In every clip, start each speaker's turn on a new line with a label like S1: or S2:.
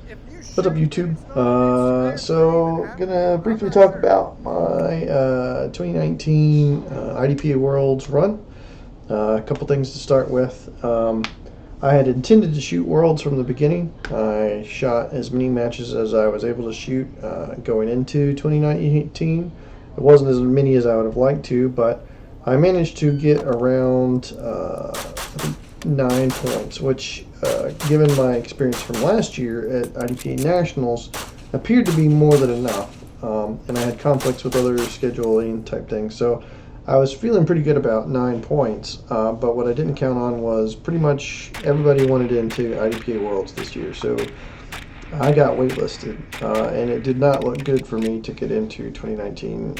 S1: What's up, YouTube? So, gonna briefly talk about my 2019 IDPA Worlds run. A couple things to start with. I had intended to shoot Worlds from the beginning. I shot as many matches as I was able to shoot going into 2019. It wasn't as many as I would have liked to, but I managed to get around 9 points, which, given my experience from last year at IDPA Nationals, appeared to be more than enough. And I had conflicts with other scheduling type things, so I was feeling pretty good about 9 points. But what I didn't count on was pretty much everybody wanted into IDPA Worlds this year, so I got waitlisted, and it did not look good for me to get into 2019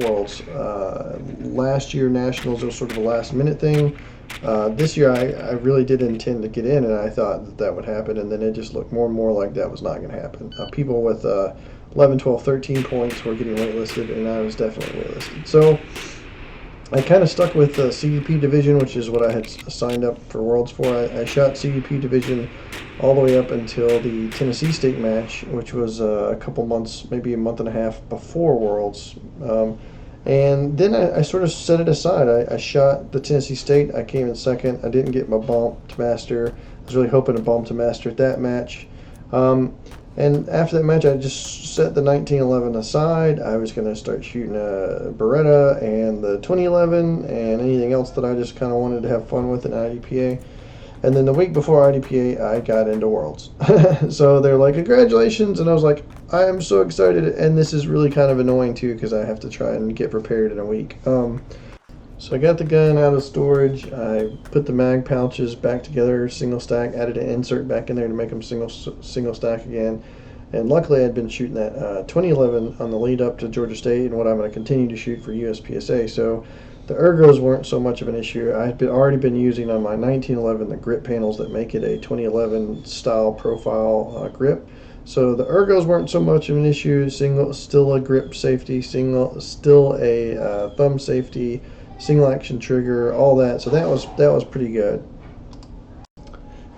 S1: Worlds. Last year Nationals was sort of a last minute thing. This year I really did intend to get in, and I thought that that would happen, and then it just looked more and more like that was not going to happen. People with 11, 12, 13 points were getting waitlisted, and I was definitely waitlisted. So I kind of stuck with the CDP division, which is what I had signed up for Worlds for. I shot CDP division all the way up until the Tennessee State match, which was a couple months, maybe a month and a half before Worlds. And then I sort of set it aside. I shot the Tennessee State. I came in second. I didn't get my bump to master. I was really hoping to bump to master at that match. And after that match, I just set the 1911 aside. I was going to start shooting a Beretta and the 2011 and anything else that I just kind of wanted to have fun with in IDPA. And then the week before IDPA, I got into Worlds. So they're like, congratulations. And I was like, I am so excited. And this is really kind of annoying too, because I have to try and get prepared in a week. So I got the gun out of storage. I put the mag pouches back together, single stack, added an insert back in there to make them single stack again. And luckily I'd been shooting that 2011 on the lead up to Georgia State and what I'm going to continue to shoot for USPSA. So the ergos weren't so much of an issue. I had already been using on my 1911 the grip panels that make it a 2011 style profile grip. So the ergos weren't so much of an issue. Still a grip safety, still a thumb safety, single action trigger, all that. So that was pretty good.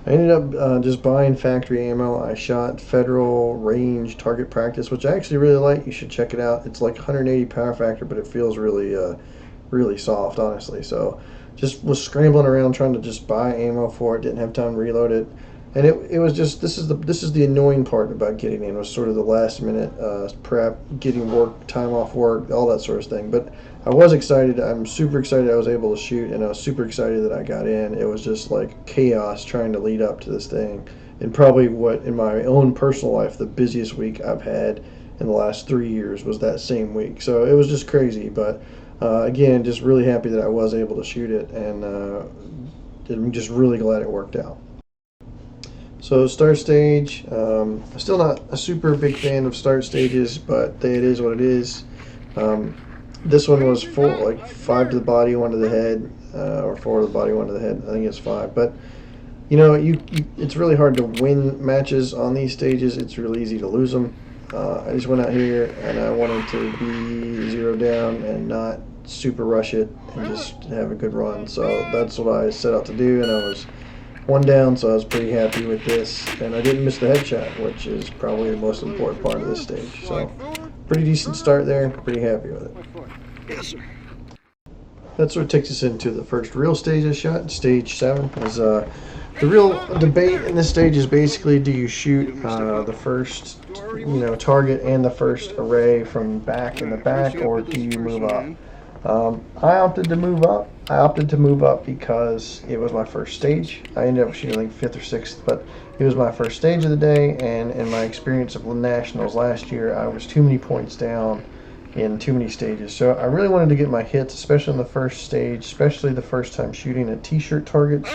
S1: I ended up just buying factory ammo. I shot Federal Range Target Practice, which I actually really like. You should check it out. It's like 180 power factor, but it feels really soft, honestly. So just was scrambling around trying to just buy ammo for it. Didn't have time to reload it. And it was just, this is the annoying part about getting in, was sort of the last minute prep, getting time off work, all that sort of thing. But I was excited. I'm super excited I was able to shoot, and I was super excited that I got in. It was just like chaos trying to lead up to this thing. And probably what, in my own personal life, the busiest week I've had in the last 3 years was that same week. So it was just crazy. But again, just really happy that I was able to shoot it, and I'm just really glad it worked out. So start stage, I'm still not a super big fan of start stages, but it is what it is. This one was like 5 to the body, 1 to the head, or 4 to the body, 1 to the head. I think it's 5. But you know, it's really hard to win matches on these stages. It's really easy to lose them. I just went out here and I wanted to be 0 down and not super rush it and just have a good run. So that's what I set out to do, and I was 1 down, so I was pretty happy with this, and I didn't miss the headshot, which is probably the most important part of this stage. So pretty decent start there, pretty happy with it.
S2: Yes, sir.
S1: That sort of takes us into the first real stage I shot, stage 7. Is the real debate in this stage is basically, do you shoot the first target and the first array from back in the back, or do you move up? I opted to move up. I opted to move up because it was my first stage. I ended up shooting like 5th or 6th, but it was my first stage of the day, and in my experience of Nationals last year, I was too many points down in too many stages. So I really wanted to get my hits, especially in the first stage, especially the first time shooting at t-shirt targets.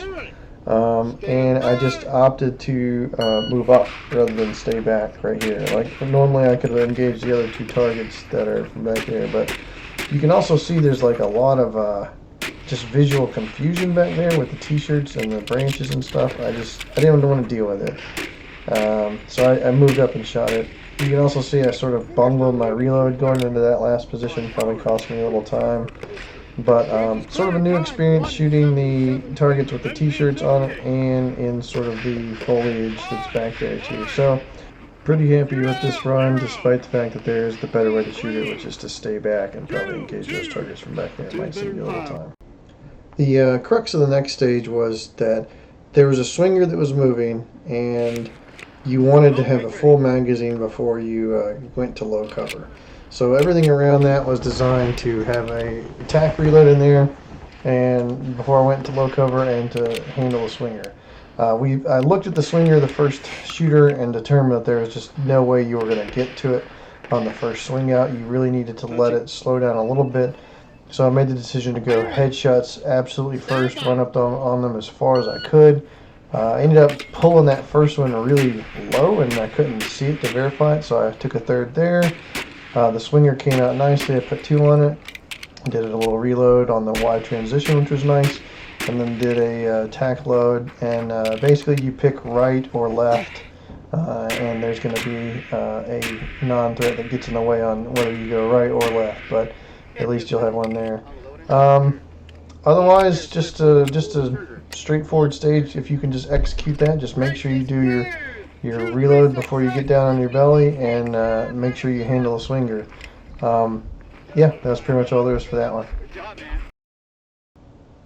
S1: And I just opted to move up rather than stay back right here. Like normally I could have engaged the other 2 targets that are from back there, but you can also see there's like a lot of just visual confusion back there with the t-shirts and the branches and stuff. I didn't want to deal with it. So I moved up and shot it. You can also see I sort of bungled my reload going into that last position. Probably cost me a little time. But sort of a new experience shooting the targets with the t-shirts on it and in sort of the foliage that's back there too. So Pretty happy with this run, despite the fact that there is the better way to shoot it, which is to stay back and probably engage those targets from back there. It might save you a little time. The crux of the next stage was that there was a swinger that was moving, and you wanted to have a full magazine before you went to low cover. So everything around that was designed to have a tack reload in there, and before I went to low cover and to handle the swinger. I looked at the swinger, the first shooter, and determined that there was just no way you were going to get to it on the first swing out. You really needed to let it slow down a little bit. So I made the decision to go headshots absolutely first, run up on them as far as I could. I ended up pulling that first one really low, and I couldn't see it to verify it, so I took a third there. The swinger came out nicely. I put 2 on it. Did a little reload on the wide transition, which was nice, and then did a tack load. And basically, you pick right or left, and there's going to be a non-threat that gets in the way on whether you go right or left. But at least you'll have one there. Otherwise, just a straightforward stage. If you can just execute that, just make sure you do your reload before you get down on your belly, and make sure you handle a swinger. Yeah, that's pretty much all there is for that one.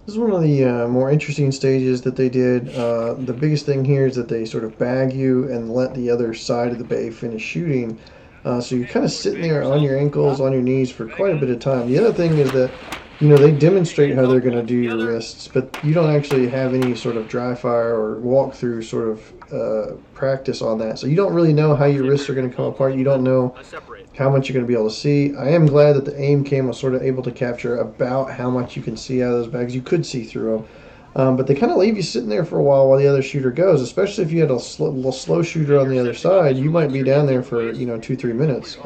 S1: This is one of the more interesting stages that they did. The biggest thing here is that they sort of bag you and let the other side of the bay finish shooting. So you're kind of sitting there on your ankles, on your knees for quite a bit of time. The other thing is that, they demonstrate how they're going to do your wrists, but you don't actually have any sort of dry fire or walkthrough sort of practice on that. So you don't really know how your wrists are going to come apart. You don't know how much you're going to be able to see. I am glad that the aim cam was sort of able to capture about how much you can see out of those bags. You could see through them. But they kind of leave you sitting there for a while the other shooter goes, especially if you had a slow shooter on the other side. You might be down there for 2-3 minutes.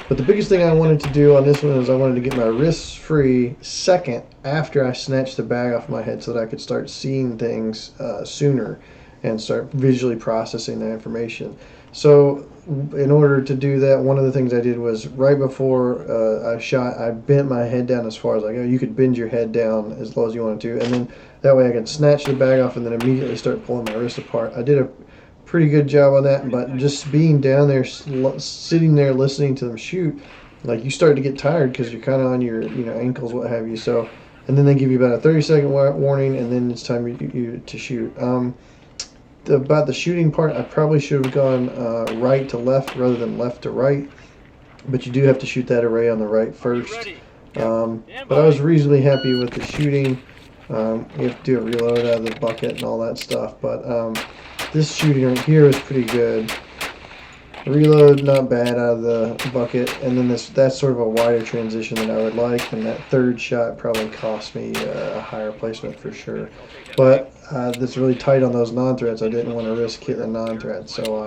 S1: But the biggest thing I wanted to do on this one is I wanted to get my wrists free second after I snatched the bag off my head so that I could start seeing things sooner and start visually processing that information. So in order to do that, one of the things I did was right before I shot, I bent my head down as far as I go. You could bend your head down as low as you wanted to, and then that way I could snatch the bag off and then immediately start pulling my wrist apart. I did a pretty good job on that, but just being down there, sitting there listening to them shoot, like you start to get tired because you're kind of on your ankles, what have you. So, and then they give you about a 30-second warning, and then it's time you to shoot. About the shooting part, I probably should have gone right to left rather than left to right, but you do have to shoot that array on the right first. But I was reasonably happy with the shooting. You have to do a reload out of the bucket and all that stuff, but this shooting right here is pretty good. Reload, not bad out of the bucket, and then that's sort of a wider transition than I would like, and that third shot probably cost me a higher placement for sure. But that's really tight on those non-threads. I didn't want to risk hitting a non-thread, so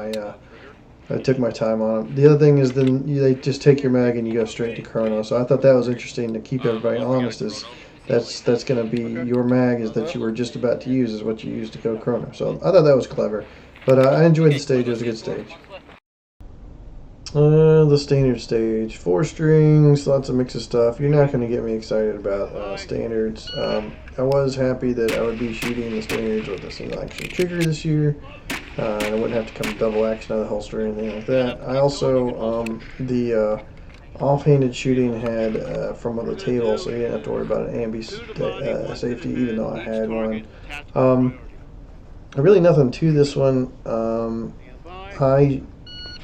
S1: I took my time on them. The other thing is then they just take your mag and you go straight to chrono. So I thought that was interesting to keep everybody honest. Is that's going to be your mag is that you were just about to use is what you use to go chrono. So I thought that was clever. But I enjoyed the stage. It was a good stage. The standard stage, 4 strings, lots of mix of stuff. You're not going to get me excited about standards. I was happy that I would be shooting the standards with a single action trigger this year. And I wouldn't have to come double action out of the holster or anything like that. I also, the offhanded shooting had from the table, so you didn't have to worry about an ambi safety, even though I had one. Really nothing to this one. I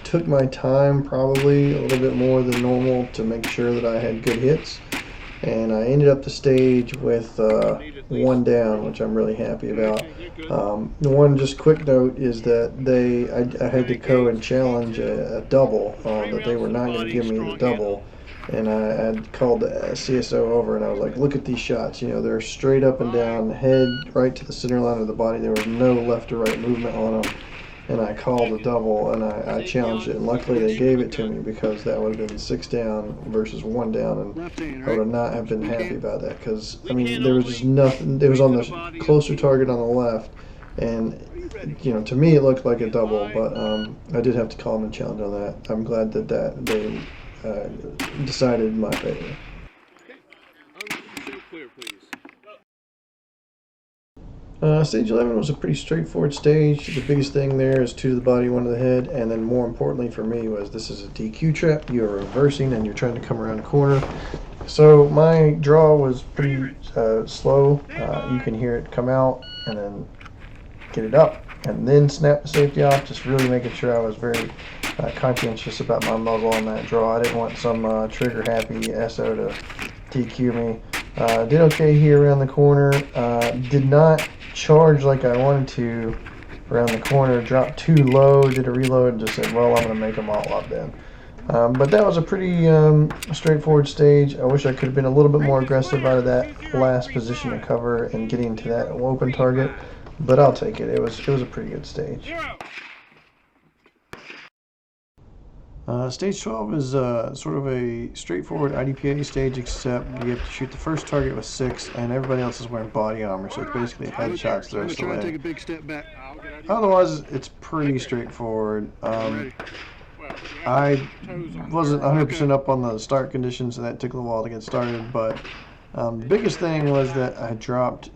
S1: took my time, probably a little bit more than normal, to make sure that I had good hits, and I ended up the stage with 1 down, which I'm really happy about. The one just quick note is that I had to go and challenge a double, that they were not going to give me the double, and I had called the CSO over and I was like, look at these shots, they're straight up and down, head right to the center line of the body, there was no left or right movement on them. And I called a double, and I challenged it, and luckily they gave it to me, because that would have been 6 down versus 1 down, and I would not have been happy about that, because, there was just nothing. It was on the closer target on the left, and, to me it looked like a double, but I did have to call them and challenge on that. I'm glad that they decided in my favor. Stage 11 was a pretty straightforward stage. The biggest thing there is 2 to the body, 1 to the head, and then more importantly for me was this is a DQ trap. You're reversing and you're trying to come around the corner. So my draw was pretty slow. You can hear it come out and then get it up and then snap the safety off, just really making sure I was very conscientious about my muzzle on that draw. I didn't want some trigger happy SO to DQ me. Did okay here around the corner. Did not charge like I wanted to around the corner. Dropped too low, did a reload, and just said, well, I'm going to make them all up then. But that was a pretty straightforward stage. I wish I could have been a little bit more aggressive out of that last position to cover and getting to that open target, but I'll take it. It was a pretty good stage. Stage 12 is sort of a straightforward IDPA stage, except you have to shoot the first target with 6, and everybody else is wearing body armor, so it's basically headshots the rest of the way. Otherwise, it's pretty straightforward. I wasn't 100% up on the start conditions, and that took a little while to get started, but the biggest thing was that I dropped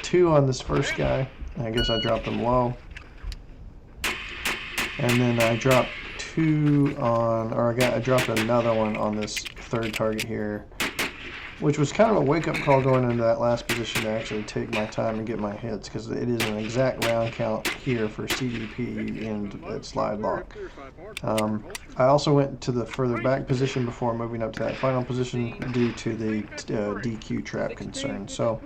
S1: 2 on this first guy. I guess I dropped them low. And then I dropped 2 on, I dropped another one on this third target here, which was kind of a wake-up call going into that last position to actually take my time and get my hits, because it is an exact round count here for CDP and at slide lock. I also went to the further back position before moving up to that final position due to the DQ trap concern. So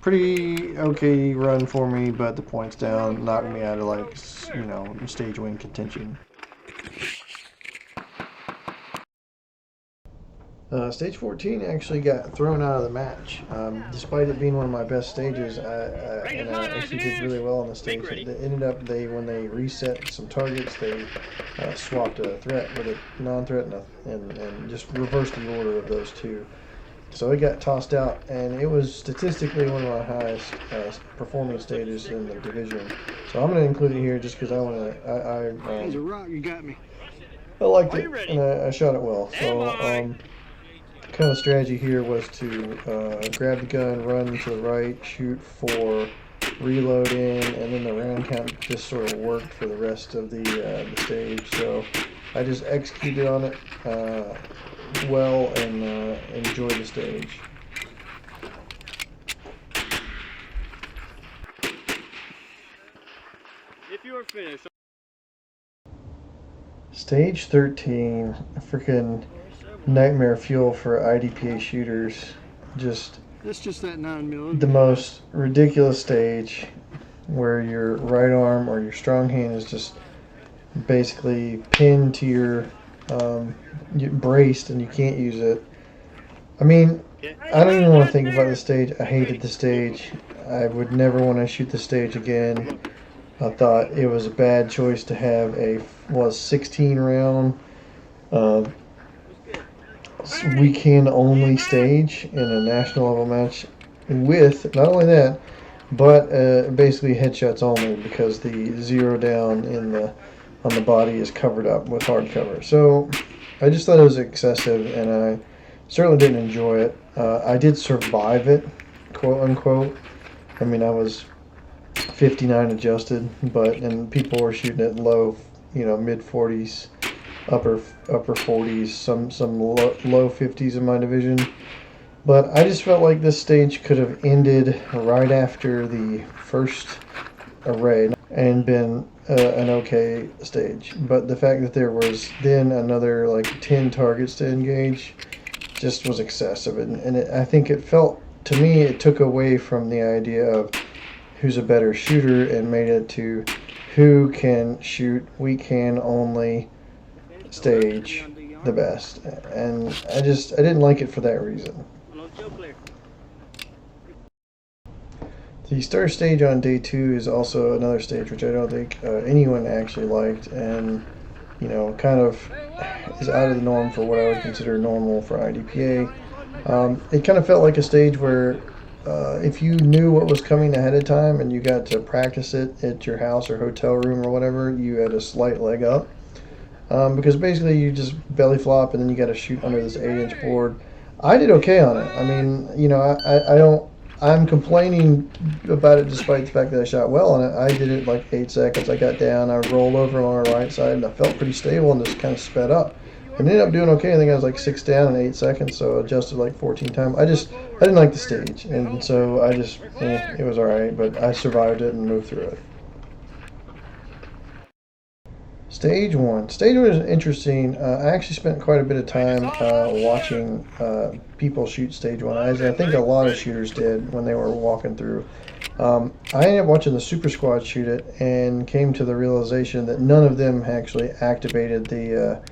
S1: pretty okay run for me, but the points down knocked me out of, like, you know, stage win contention. Stage 14 actually got thrown out of the match. Despite it being one of my best stages, and I actually did really well on the stage. It ended up, when they reset some targets, they swapped a threat with a non-threat and just reversed the order of those 2. So it got tossed out, and it was statistically one of my highest performing stages in the division. So I'm going to include it here just because I want to. I liked it, and I shot it well. So kind of strategy here was to grab the gun, run to the right, shoot for reload in, and then the round count just sort of worked for the rest of the stage. So I just executed on it well and enjoyed the stage.
S2: If you are finished.
S1: Stage 13, freaking nightmare fuel for IDPA shooters.
S2: That's just that 9mm.
S1: The most ridiculous stage where your right arm or your strong hand is just basically pinned to your braced and you can't use it. I mean, I don't even want to think about the stage. I hated the stage. I would never want to shoot the stage again. I thought it was a bad choice to have a 16 round weekend only stage in a national level match with not only that, but basically headshots only, because the 0 down on the body is covered up with hard cover. So I just thought it was excessive, and I certainly didn't enjoy it. I did survive it, quote unquote. I mean, I was 59 adjusted, and people were shooting at low, mid 40s, upper 40s, some low 50s in my division. But I just felt like this stage could have ended right after the first array and been an okay stage. But the fact that there was then another like 10 targets to engage just was excessive, and I think it felt, to me, it took away from the idea of who's a better shooter and made it to who can shoot weekend only stage the best, and I didn't like it for that reason. The star stage on day 2 is also another stage which I don't think anyone actually liked, and kind of is out of the norm for what I would consider normal for IDPA. It kind of felt like a stage where if you knew what was coming ahead of time and you got to practice it at your house or hotel room or whatever, you had a slight leg up. Because basically you just belly flop and then you got to shoot under this 8-inch board. I did okay on it. I mean, I'm complaining about it despite the fact that I shot well on it. I did it like 8 seconds. I got down, I rolled over on my right side, and I felt pretty stable and just kind of sped up. And ended up doing okay. I think I was like 6 down in 8 seconds, so adjusted like 14 times. I didn't like the stage, and so I just, it was alright, but I survived it and moved through it. Stage 1. Stage 1 is interesting. I actually spent quite a bit of time watching people shoot Stage 1. As I think a lot of shooters did when they were walking through. I ended up watching the Super Squad shoot it and came to the realization that none of them actually activated the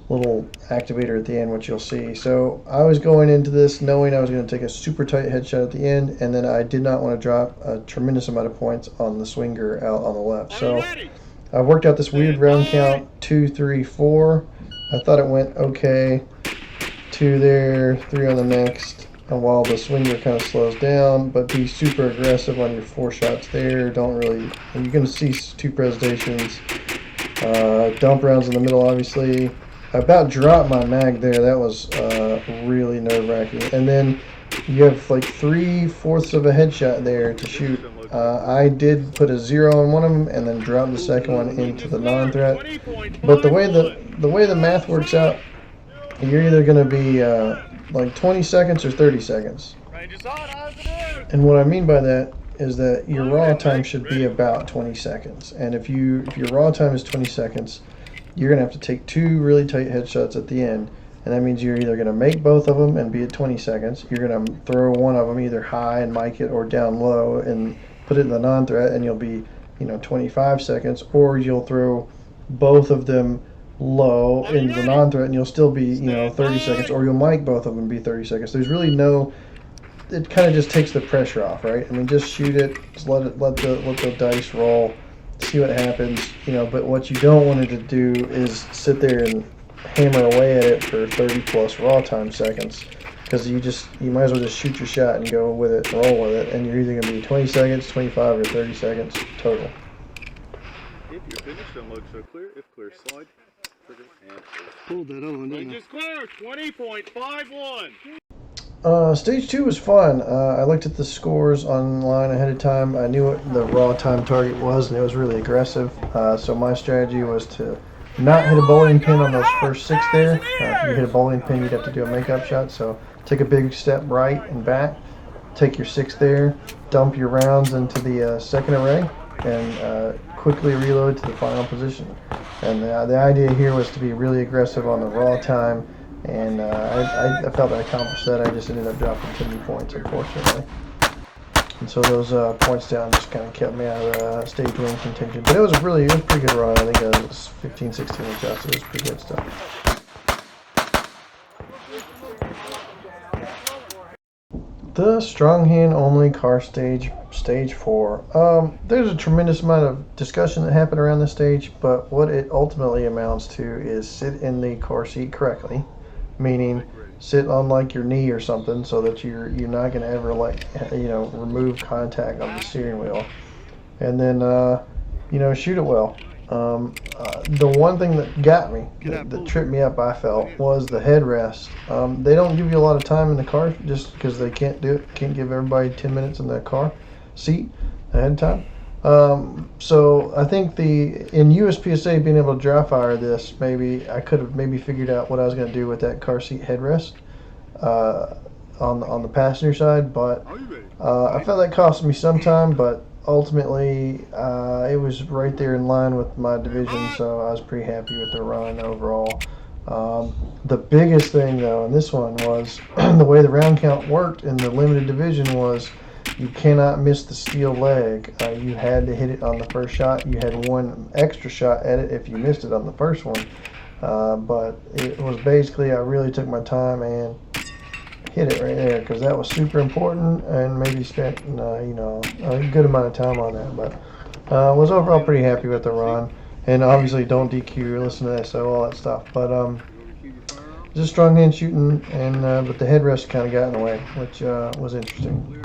S1: little activator at the end, which you'll see. So I was going into this knowing I was going to take a super tight headshot at the end, and then I did not want to drop a tremendous amount of points on the swinger out on the left. So I worked out this weird round count, 2, 3, 4. I thought it went okay. 2 there, 3 on the next. And while the swinger kind of slows down, but be super aggressive on your 4 shots there. Don't really, and you're going to see 2 presentations. Dump rounds in the middle, obviously. I about dropped my mag there. That was really nerve-wracking. And then you have like 3/4 of a headshot there to shoot. I did put a 0 on one of them and then drop the second one into the non-threat. But the way the math works out, you're either going to be like 20 seconds or 30 seconds. And what I mean by that is that your raw time should be about 20 seconds. And if your raw time is 20 seconds, you're going to have to take 2 really tight headshots at the end. And that means you're either going to make both of them and be at 20 seconds. You're going to throw one of them either high and mic it or down low and put it in the non-threat, and you'll be, 25 seconds. Or you'll throw both of them low into the non-threat, and you'll still be, 30 seconds. Or you'll mic both of them and be 30 seconds. There's really no. It kind of just takes the pressure off, right? I mean, just shoot it. Just let the dice roll. See what happens, but what you don't want it to do is sit there and hammer away at it for 30 plus raw time seconds, because you might as well just shoot your shot and go with it, roll with it, and you're either going to be 20 seconds, 25, or 30 seconds total.
S2: If you're finished, unload so clear. If clear, slide, trigger, and pull that on. Just clear, 20.51.
S1: Stage 2 was fun. I looked at the scores online ahead of time. I knew what the raw time target was, and it was really aggressive. So my strategy was to not hit a bowling pin on those first 6 there. If you hit a bowling pin, you'd have to do a makeup shot. So take a big step right and back. Take your 6 there. Dump your rounds into the second array, and quickly reload to the final position. And the idea here was to be really aggressive on the raw time. And I felt I accomplished that. I just ended up dropping too many points, unfortunately. And so those points down just kind of kept me out of stage 1 contention. But it was a pretty good run. I think it was 15, 16 shots. It was pretty good stuff. The strong hand only car stage 4. There's a tremendous amount of discussion that happened around this stage, but what it ultimately amounts to is sit in the car seat correctly. Meaning sit on like your knee or something, so that you're not going to ever remove contact on the steering wheel, and then shoot it well. The one thing that got me, that tripped me up, I felt, was the headrest. They don't give you a lot of time in the car just because they can't give everybody 10 minutes in the car seat ahead of time. So I think in USPSA being able to dry fire this, maybe I could have figured out what I was going to do with that car seat headrest on the passenger side, but I felt that cost me some time, but ultimately it was right there in line with my division, so I was pretty happy with the run overall. The biggest thing though in this one was the way the round count worked in the limited division was you cannot miss the steel leg. You had to hit it on the first shot. You had one extra shot at it if you missed it on the first one. But it was basically, I really took my time and hit it right there, because that was super important, and maybe spent a good amount of time on that. But was overall pretty happy with the run. And obviously don't DQ, listen to SO, all that stuff. But just strong hand shooting, and but the headrest kind of got in the way, which was interesting.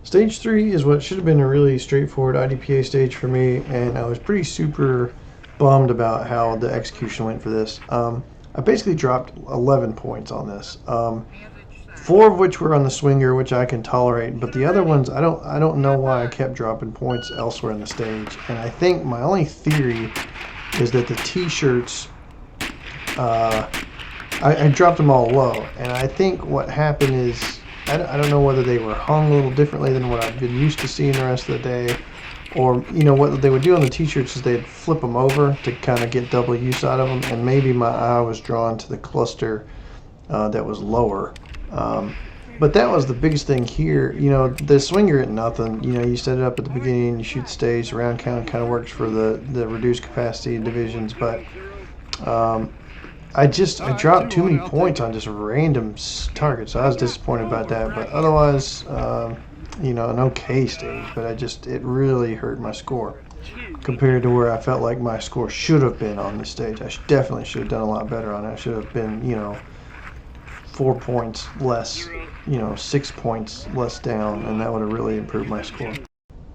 S1: Stage 3 is what should have been a really straightforward IDPA stage for me, and I was super bummed about how the execution went for this. I basically dropped 11 points on this. 4 of which were on the swinger, which I can tolerate, but the other ones, I don't know why I kept dropping points elsewhere in the stage. And I think my only theory is that the t-shirts, I dropped them all low, and I think what happened is I don't know whether they were hung a little differently than what I've been used to seeing the rest of the day, or what they would do on the t-shirts is they'd flip them over to kind of get double use out of them, and maybe my eye was drawn to the cluster that was lower. But that was the biggest thing here. The swinger at nothing. You set it up at the beginning, you shoot stage, the round count kind of works for the reduced capacity divisions, but I dropped too many points on just random targets. So I was disappointed about that. But otherwise, an okay stage. But it really hurt my score compared to where I felt like my score should have been on this stage. I definitely should have done a lot better on it. I should have been, 4 points less, 6 points less down, and that would have really improved my score.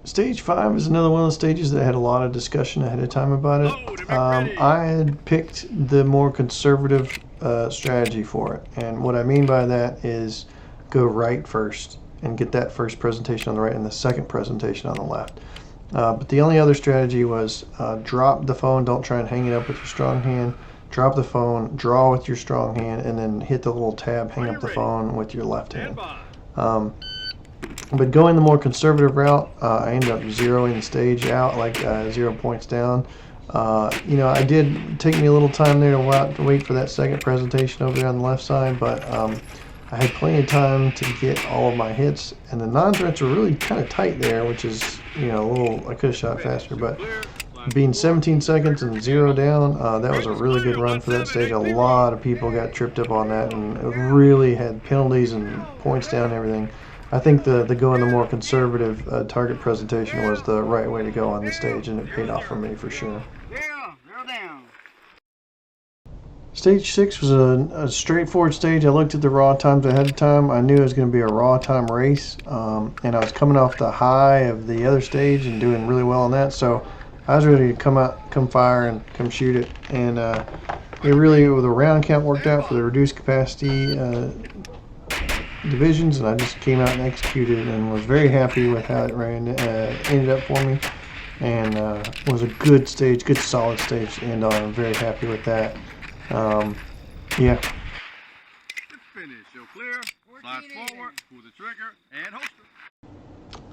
S1: Stage 5 is another one of the stages that had a lot of discussion ahead of time about it. I had picked the more conservative strategy for it, and what I mean by that is go right first and get that first presentation on the right and the second presentation on the left. But the only other strategy was drop the phone, don't try and hang it up with your strong hand. Drop the phone, draw with your strong hand, and then hit the little tab, hang up the phone with your left hand. But going the more conservative route, I ended up zeroing the stage out, like 0 points down. I did take me a little time there to wait for that second presentation over there on the left side, but I had plenty of time to get all of my hits, and the non-threats were really kind of tight there, which is, I could have shot faster, but being 17 seconds and 0 down, that was a really good run for that stage. A lot of people got tripped up on that, and it really had penalties and points down and everything. I think the going the more conservative target presentation was the right way to go on the stage, and it paid off for me for sure. Stage 6 was a straightforward stage. I looked at the raw times ahead of time. I knew it was going to be a raw time race, and I was coming off the high of the other stage and doing really well on that, so I was ready to come fire and come shoot it. And the round count worked out for the reduced capacity divisions, and I just came out and executed and was very happy with how it ended up for me, and was a good stage, good solid stage to end on. I'm very happy with that. Yeah.
S2: Finish. You're clear. Slide forward. Pull the trigger and holster.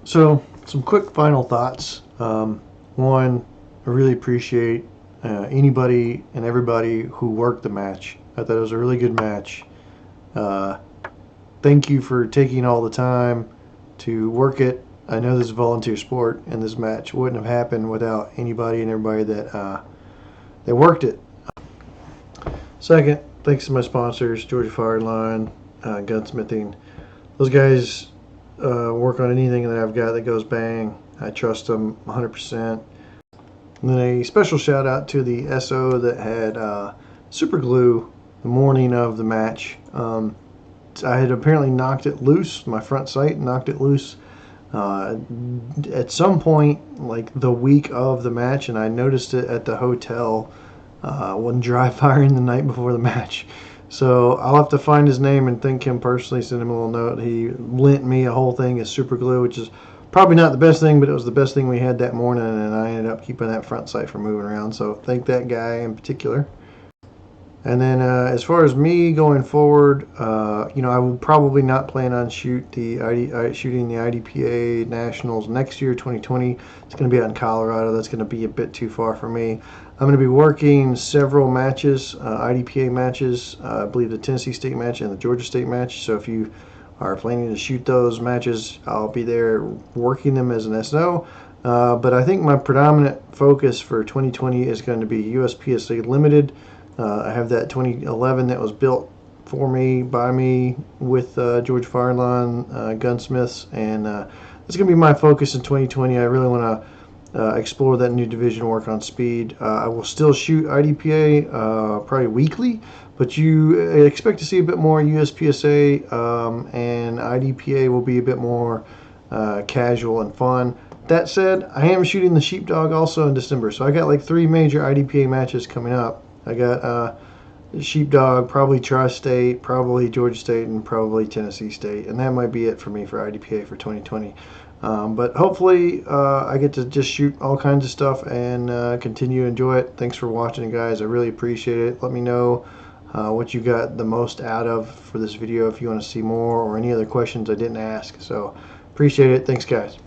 S1: So some quick final thoughts. One, I really appreciate anybody and everybody who worked the match. I thought it was a really good match. Thank you for taking all the time to work it. I know this is a volunteer sport, and this match wouldn't have happened without anybody and everybody that worked it. Second, thanks to my sponsors, Georgia Fire Line, Gunsmithing. Those guys work on anything that I've got that goes bang. I trust them 100%. And then a special shout out to the SO that had super glue the morning of the match. I had apparently knocked it loose, my front sight knocked it loose at some point, like the week of the match, and I noticed it at the hotel when dry firing the night before the match. So I'll have to find his name and thank him personally, send him a little note. He lent me a whole thing of super glue, which is probably not the best thing, but it was the best thing we had that morning, and I ended up keeping that front sight from moving around. So thank that guy in particular. And then as far as me going forward, I will probably not plan on shooting the IDPA Nationals next year, 2020. It's going to be out in Colorado. That's going to be a bit too far for me. I'm going to be working several matches, IDPA matches, I believe the Tennessee State match and the Georgia State match. So if you are planning to shoot those matches, I'll be there working them as an SO. But I think my predominant focus for 2020 is going to be USPSA Limited. I have that 2011 that was built for me, by me, with Georgia Fire Line, Gunsmiths, and that's going to be my focus in 2020. I really want to explore that new division, work on speed. I will still shoot IDPA probably weekly, but you expect to see a bit more USPSA, and IDPA will be a bit more casual and fun. That said, I am shooting the Sheepdog also in December, so I got like 3 major IDPA matches coming up. I got Sheepdog, probably Tri-State, probably Georgia State, and probably Tennessee State. And that might be it for me for IDPA for 2020. But hopefully I get to just shoot all kinds of stuff and continue to enjoy it. Thanks for watching, guys. I really appreciate it. Let me know what you got the most out of for this video if you want to see more or any other questions I didn't ask. So appreciate it. Thanks, guys.